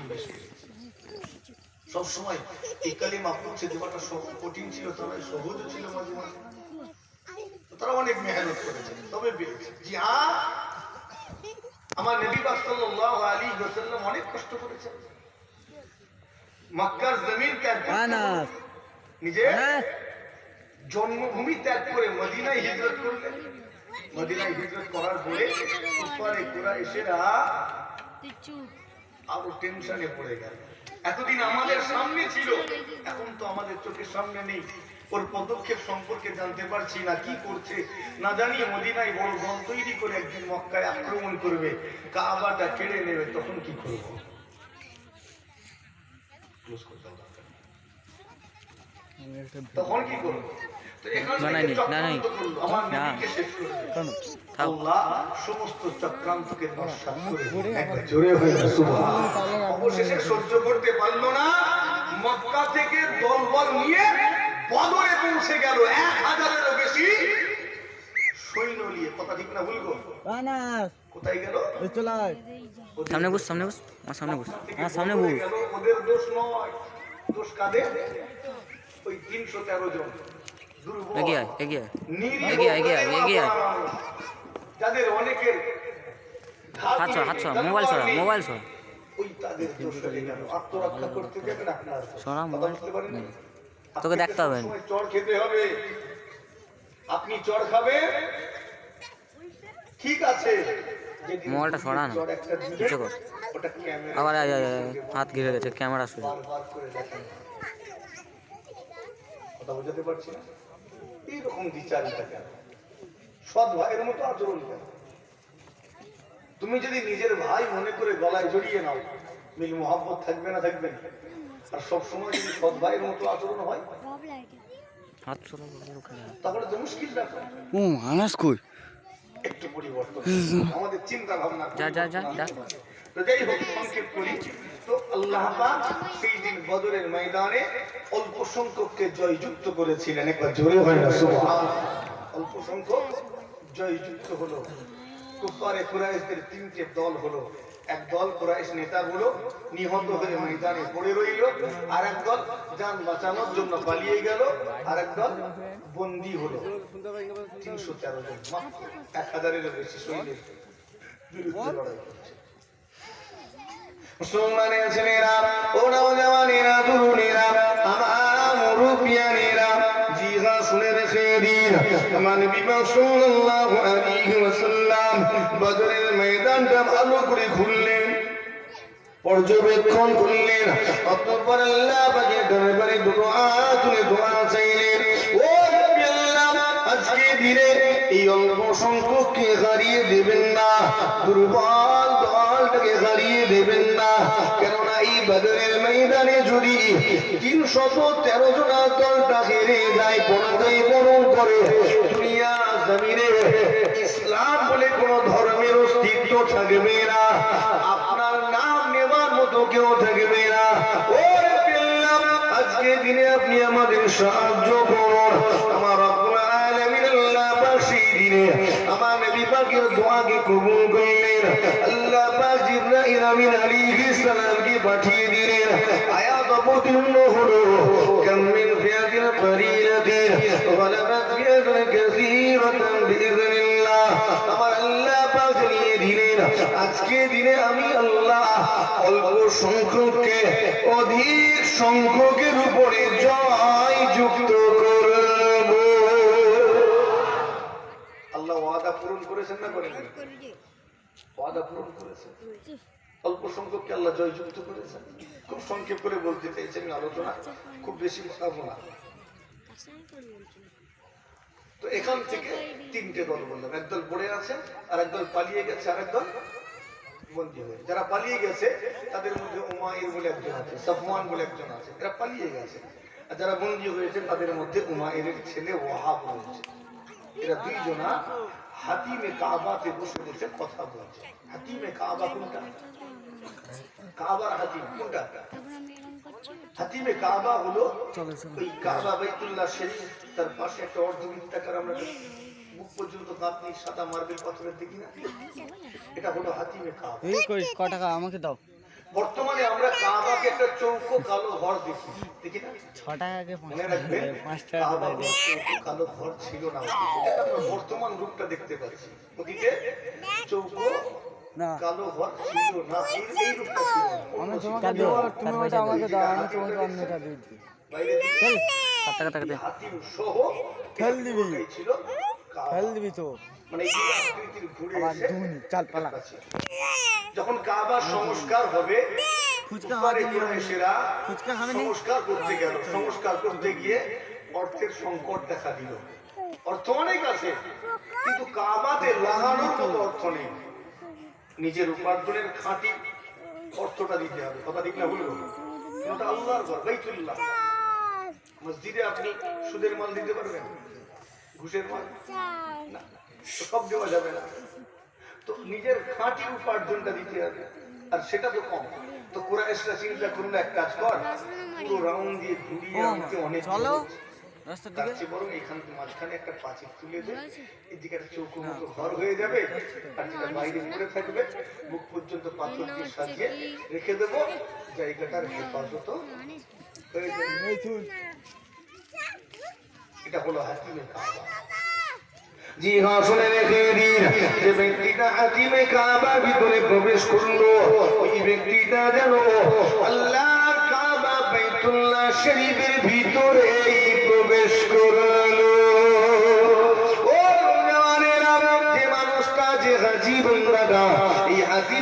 প্রবেশ করেছে। সবসময় এই কালিমা পৌঁছে দেওয়াটা কঠিন ছিল, তবে সহজ ছিল মাঝে মাঝে। তারা অনেক মেহনত করেছে, তবে পেরেছে। জি হ্যাঁ, আমার নবী পাক সাল্লাল্লাহু আলাইহি ওয়াসাল্লাম অনেক কষ্ট করেছেন। মক্কার জমিন ত্যাগ করে, নিজের জন্মভূমি ত্যাগ করে মদিনায় হিজরত করলেন। মদিনায় হিজরত করার পরে কুফারে কুরাইশেরা আরো টেনশনে পড়ে গেল। এতদিন আমাদের সামনে ছিল, এখন তো আমাদের চোখের সামনে নেই। ওর পদক্ষেপ সম্পর্কে জানতে পারছি না, কি করছে না জানি। মদিনায় বড় দল তৈরি করে একদিন মক্কায় আক্রমণ করবে, কাবাটা কেড়ে নেবে, তখন কি করবো? তখন কি করবো? সমস্ত চক্রান্তকে অবশেষে সহ্য করতে পারলো না, মক্কা থেকে দলবল নিয়ে বদরে পৌঁছে গেল। 1000-এরও বেশি সৈন্য নিয়ে। কথা ঠিক না ভুলবো? কোথায় গেল? সামনে বস, সামনে বস, আমার সামনে বস, আমার সামনে বস। ওদের দোষ নয়, দোষ কাদের? ওই 313 জন দুর্বল, এগিয়ে আয়, এগিয়ে আয়, এগিয়ে আয়, এগিয়ে আয়, এগিয়ে আয়। যাদের অনেকের হাত ছড়া, হাত ছড়া, মোবাইল ছড়া, মোবাইল ছড়া। ওই তাদের দোষ হয়ে গেল। আত্মরক্ষা করতে যাবেন আপনার ছড়া মোবাইল। বুঝতে পারেন? তোকে দেখতে হবে, চড় খেতে হবে। আপনি চড় খাবেন, ঠিক আছে, মোবাইলটা সরা না, কিছু কর। আবার হাত ঘিরে গেছে, ক্যামেরা শুরু। কথা বুঝতে পারছি না, এইরকম বিচারিতা কেন? সৎ ভাইয়ের মতো আচরণ কেন? তুমি যদি নিজের ভাই মনে করে গলায় জড়িয়ে নাও, মিল মোহাম্মত থাকবে না? থাকবে না। আর সবসময় যদি সৎ ভাইয়ের মতো আচরণ হয়, তাহলে তো মুশকিল ব্যাপার। একটু পরিবর্তন আমাদের চিন্তা ভাবনা। যাই হোক, সংক্ষেপ করি তো, আল্লাহ পাক সেই দিন বদরের ময়দানে অল্প সংখ্যককে জয়যুক্ত করেছিলেন। একবার জোরে হয় না সুবহানাল্লাহ। অল্প সংখ্যক জয়যুক্ত হলো। কুফারে কুরাইশদের 3টে দল হলো। এক দল কুরাইশ নেতাগুলো নিহত হয়ে ময়দানে পড়ে রইল, আর এক দল জান বাঁচানোর জন্য পালিয়ে গেল, আর এক দল বন্দী হলো। 313 জন, মাত্র 1000-এরও বেশি সৈন্যের বিরুদ্ধে লড়াই করছে। মুসলমানের ছেলেরা, ও নওজওয়ানেরা, তরুণেরা, আমার মুরব্বিয়ানেরা, জিহা শুনে রেখে দিন। আমার নবী সাল্লাল্লাহু আলাইহি ওয়াসাল্লাম বদরের ময়দানটা ভালো করে ঘুরলেন, পর্যবেক্ষণ করলেন। অতঃপর আল্লাহ পাকের দরবারে দোয়া তুলে দোয়া চাইলেন, ও নবী আল্লাহ, আজকে দিনে এই অল্প সংখ্যককে হারিয়ে দেবেন না, দুর্বল দলটাকে হারিয়ে দেবেন না। কেননা এই বদরের ময়দানে যদি 313 জনা দলটা হেরে যায়, পরাজয় বরণ করে, দুনিয়া জমিনে ইসলাম বলে কোন ধর্মের অস্তিত্ব থাকবে না, আপনার নাম নেওয়ার মতো কেউ থাকবে না। ও আল্লাহ, আজকে দিনে আপনি আমাদের সাহায্য করুন। আমার রব্বুল আলামিন আল্লাহ পাক সেই দিনে আমার নবী পাকের দোয়াকে কবুল করলেন। আল্লাহ পাক জিবরাইল আমিন আলাইহিস সালামকে পাঠিয়ে দিলেন। আয়াত অবতীর্ণ হলো, কাম মিন ফিয়াতিন কলিলাতিন গালাবাত ফিয়াতান কাসীরাতান বিইذنিল্লাহ। আমার আল্লাহ পাক জানিয়ে দিলেন, আজকে দিনে আমি আল্লাহ অল্প সংখ্যককে অধিক সংখ্যকের উপরে জয় যুক্ত করব। আল্লাহ ওয়াদা পূরণ করেছেন না করেন? ওয়াদা পূরণ করেছেন। অল্প সংখ্যককে আল্লাহ জয়যুক্ত করেছেন। খুব সংক্ষেপ করে বলতে চাইছি আমি, আলোচনা খুব বেশি বাড়াবো না। তো এখান থেকে 3টে দল বললাম, একদল পড়ে আছে, আর একদল পালিয়ে গেছে, আর একদল বন্দী হয়ে। যারা পালিয়ে গেছে তাদের মধ্যে উমাইর বলে একজন আছে, সাফওয়ান বলে একজন আছে, এরা পালিয়ে গেছে। আর যারা বন্দী হয়েছে তাদের মধ্যে উমাইরের ছেলে ওয়াহাব রয়েছে। এরা 2 জনা হাতিমে কাবাতে বসে বসে কথা বলছে। হাতিমে কাবা কোনটা? কাবার হাতিম কোনটা? হাতিমে কাবা হলো ওই কাবা বাইতুল্লাহ শরীফ, তার পাশে একটা অর্ধবৃত্তাকার, আমরা মুখ পর্যন্ত কাঁপনি সাদা মার্বেল পাথরের দেখি না, এটা হলো হাতিমে কাবা। এই কয় টাকা আমাকে দাও। বর্তমানে আমরা আজকে একটা চৌকো কালো ঘর দেখি, দেখি না? 6 টাকাকে মনে রাখবেন, 5 টাকা কাবার করে দেয়। চৌকো কালো ঘর ছিল না অতীতে। এটা আমরা বর্তমান রূপটা দেখতে পাচ্ছি। অতীতে চৌকো না কালো ঘর ছিল না, এই রূপটা ছিল না। অন্য আমি ছিল। তোমাকে দেবো, তুমি ওটা আমাকে দাও, আমি তোমাকে অন্যটা দিয়ে দিই। বাইরে দিকে 7 টাকা টাকা দে। হাতিম সহ ফেল দিবি। পুরোটাই ছিল কাবা। ফেল দিবি তো মানে এই যে আকৃতির ঘুরে আবার এসে দুনি চাল পালা। কাছে। যখন কাবার সংস্কার হবে, ফুচকা কুফারে খাওয়া দিবি। কুরাইশেরা ফুচকা খাবে না? সংস্কার করতে গেল, সংস্কার করতে গিয়ে অর্থের সংকট দেখা দিল। অর্থ অনেক আছে, কিন্তু কাবাতে লাগানোর মতো অর্থ নেই। নিজের উপার্জনের খাঁটি অর্থটা দিতে হবে। কথা ঠিক না বলবো? ওটা আল্লাহর ঘর, বাইতুল্লাহ। মসজিদে আপনি সুদের মাল দিতে পারবেন? ঘুষের মাল না, তো সব দেওয়া যাবে না। তো নিজের খাঁটি উপার্জনটা দিতে হবে, আর সেটা তো কম। তো কুরাইশরা চিন্তা করলো, এক কাজ কর, পুরো রাউন্ড দিয়ে ঘুরিয়ে আনতে অনেক চলো দূর হচ্ছে। রাস্তার তার দিকে। চেয়ে বরং এখান থেকে মাঝখানে একটা পাঁচিল তুলে দে, এদিকে একটা চৌকো মতো ঘর হয়ে যাবে, আর যেটা বাইরে পড়ে থাকবে মুখ পর্যন্ত পাথর দিয়ে সাজিয়ে রেখে দেবো, জায়গাটার হেফাজত হয়ে যাবে। এটা হলো হাতিমে কাবা। জি হ্যাঁ, শুনে রেখে দিন, যে ব্যক্তিটা হাতিমে কাবার ভিতরে প্রবেশ করলো, ওই ব্যক্তিটা যেন আল্লাহ কাবা বাইতুল্লাহ শরীফের ভিতরেই প্রবেশ করলো। ও জানেরা, যে মানুষটা, যে হাজি বান্দাটা এই হাতিমে